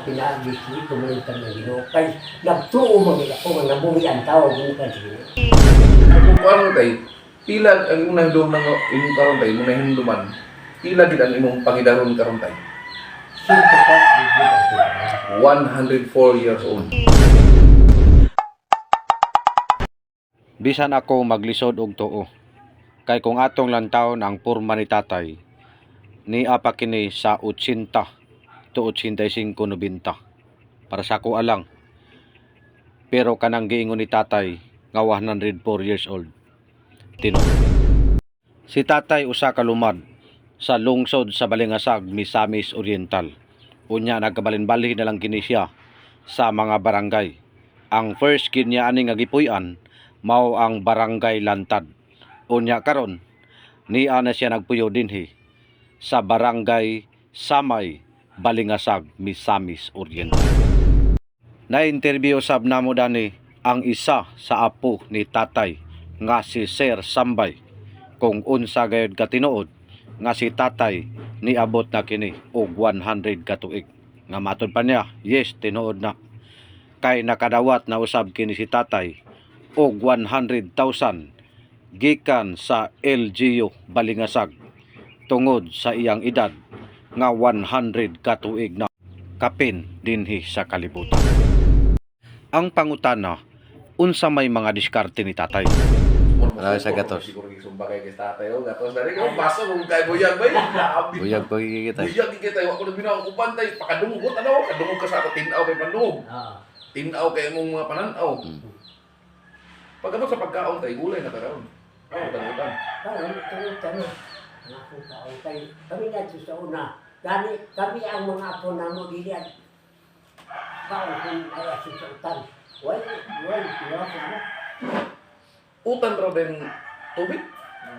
pinag-isli, kumulitan ng Ginoo. Kaya nagtuo mga ako, nga nabuhi ang tao, kumulitan sa Ginoo. Kung ano tayo, pila ang unang doon ng imong karon tayo, muna hinduman, pila gid ang imong pangidaron karon tayo. Simple ka, bigyan ang 104 years old. Bisan ako maglisod og tuo. Kay kung atong lantawon ang porma ni tatay, ni apa kini sa 80 to 85-90 para sa ako alang. Pero kanang giingon ni tatay nga 104 years old. Tino. Si tatay usa ka lumad sa lungsod sa Balingasag, Misamis Oriental. Unya nagkabalin-balhin na lang kini siya sa mga barangay. Ang first kinya ani nga gipuy-an mao ang Barangay Lantad. Unya karon niya na siya nagpuyo dinhi sa Barangay Samay, Balingasag, Misamis Oriental. Na-interview sab namo dani ang isa sa apo ni tatay nga si Sir Sambay kung unsa gayud katinuod nga si tatay niabot na kini og 100 ka tuig. Nga matud pa niya, yes, tinuod na. Kay nakadawat na usab kini si tatay og 100,000 gikan sa LGU Balingasag tungod sa iyang edad nga 100 ka tuig na kapin dinhi sa kalibutan. Ang pangutana, unsa may mga diskarte ni tatay? Ano sa gatos? Siguro gisumba kay tatay o gatos dari ko baso kung kay buyag bay. Buyag pa kita. Buyag kita ako na binaw ko bantay pakadunggot ano, kadungog ka sa ato tinaw kay pandungog. Tinaw kay mong mga pananaw. Pagkabot sa pagkaon tay gulay na karon. Utan-utan. Kami ang taong kayo. Kami na sa una. Kami ang mga apo na mo gilian. Kaon kung ay asusutan. Wala, Utan raw din tubig.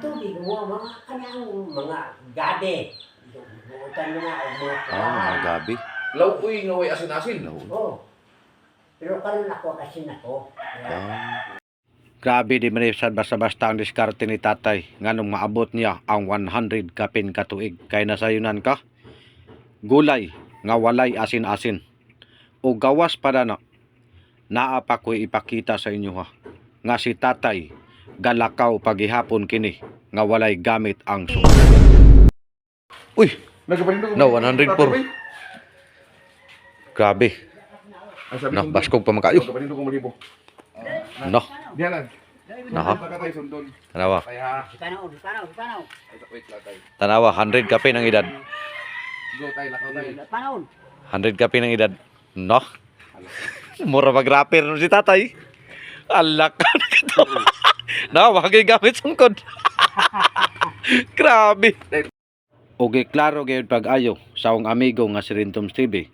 tubig mo, mga kanyang mga gade. Buutan mo nga o mga Mga gabi. Laukoy nga way asin-asin. Oo. Pero karon ako kasi na to. Grabe di man sad basta-basta ang diskarte ni tatay nganong maabot niya ang 100 kapin ka tuig. Kay nasayunan ka gulay nga walay asin-asin o gawas para na naa pa ko'y ipakita sa inyo ha nga si tatay galakaw pagihapon kini nga walay gamit ang suka. Uy, no 104. Grabe. No, baskog pa makayo. No, Diyan lang. Naha. Takatay sundon. tanawa. Kaya Tanaw. wait lang tayo. Tanawa 100 kapin ang edad. Go tayo lakaw tayo. Panahon. 100 kapin ang edad. No. Mura mag-rapper no si tatay. Alak ka na ito. No, wagay gamit sungkod. Grabe. Okay, klaro gayud pag-ayo sa akong amigo nga si Rintoms TV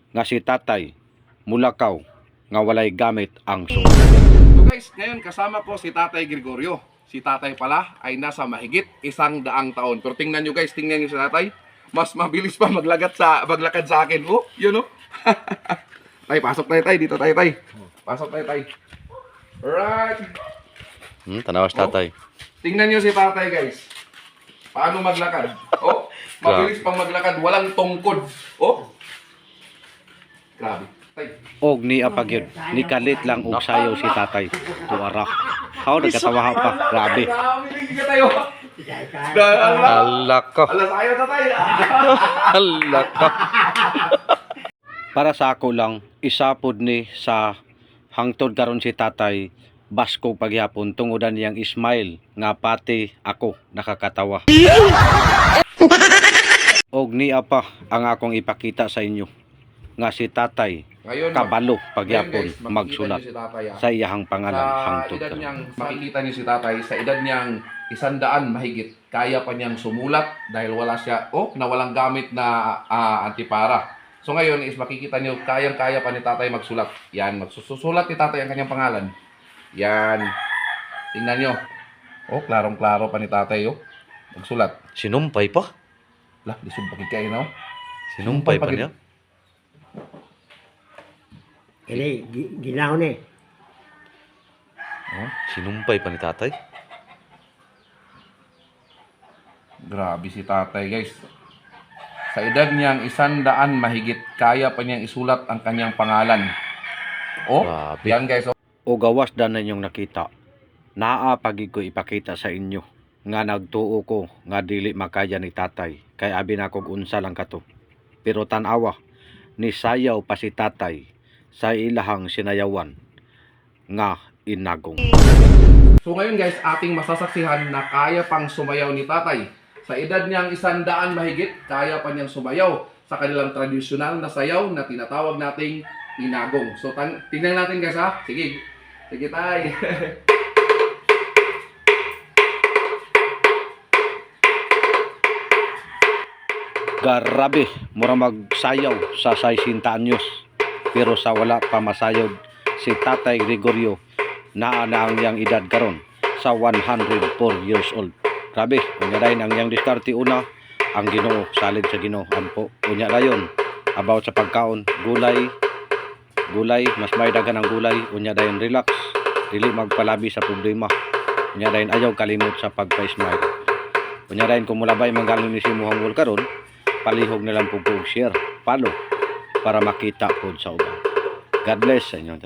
nga si tatay mulakaw nga walay gamit ang suka. So guys, ngayon kasama ko si Tatay Gregorio. Si Tatay pala ay nasa mahigit 100 taon. Pero tingnan nyo guys, tingnan nyo si Tatay. Mas mabilis pa maglakad sa akin. Oh, yun oh. Tay, pasok tayo tay. Dito tayo tay. Pasok tayo tay. Alright. Tanawa si tatay. Tingnan nyo si Tatay guys. Paano maglakad? Oh, mabilis pang maglakad. Walang tungkod. Oh. Grabe. Tay. Og ni apagyod, ni kalit lang og sayaw si tatay. Tuara. How nagkatawa pa. Grabe. Grabe rin tayo. Alak ka. Alas ayaw tatay. Alak ka. Para sa ako lang, isapod ni sa hangtod karon si tatay baskog pagyapon tungodan niyang smile nga pati ako nakakatawa. Og niya pa ang akong ipakita sa inyo nga si tatay Ngayon, kabalo ngayon, pagyapon guys, makikita magsulat niyo si tatay, ah. sa iyahang pangalan Sa hangtod edad karon. niyang, makikita niyo si tatay, sa edad niyang 100 mahigit, kaya pa niyang sumulat dahil wala siya, na walang gamit na antipara. So ngayon is makikita niyo, kayang-kaya pa ni tatay magsulat. Yan, magsusulat ni tatay ang kanyang pangalan. Yan. Tingnan niyo. Klarong-klaro pa ni tatay, magsulat. Sinumpay pa? Lah, disumpakit kayo, no? Sinumpay pa niya? Ini, ginahon eh. Sinumpay pa ni tatay? Grabe si tatay, guys. Sa edad niyang 100 mahigit, kaya pa niyang isulat ang kanyang pangalan. Oh, Grabe. yan guys. O gawas dan ninyong nakita. Naa pagid ko ipakita sa inyo nga nagtuo ko nga dili makaya ni tatay kay abi na kog unsa lang kato. Pero tan-awa ni sayaw pa si tatay sa ilahang sinayawan nga inagong. So ngayon guys, ating masasaksihan na kaya pang sumayaw ni tatay. Sa edad niyang 100 mahigit, kaya pa niyang sumayaw sa kanilang tradisyonal na sayaw na tinatawag nating inagong. So tingnan natin guys ha. Sige. Sige tay. Grabe, mura magsayaw sa 60 anyos. Pero sa wala pa masayod si Tatay Gregorio naa na ang yang edad karon sa 104 years old. Grabe, unya dayon ang yang diskarte una ang Ginoo, salid sa Ginoo ampo. Unya dayon about sa pagkaon, gulay, mas may daghan ang gulay. Unya dayon relax, dili magpalabi sa problema. Unya dayon ayaw kalimot sa pagpa-smile. Unya dayon kung mulabay manggaling ni si Muhangol karon, palihog na lang po share, follow para makita po sa uban. God bless sa inyo.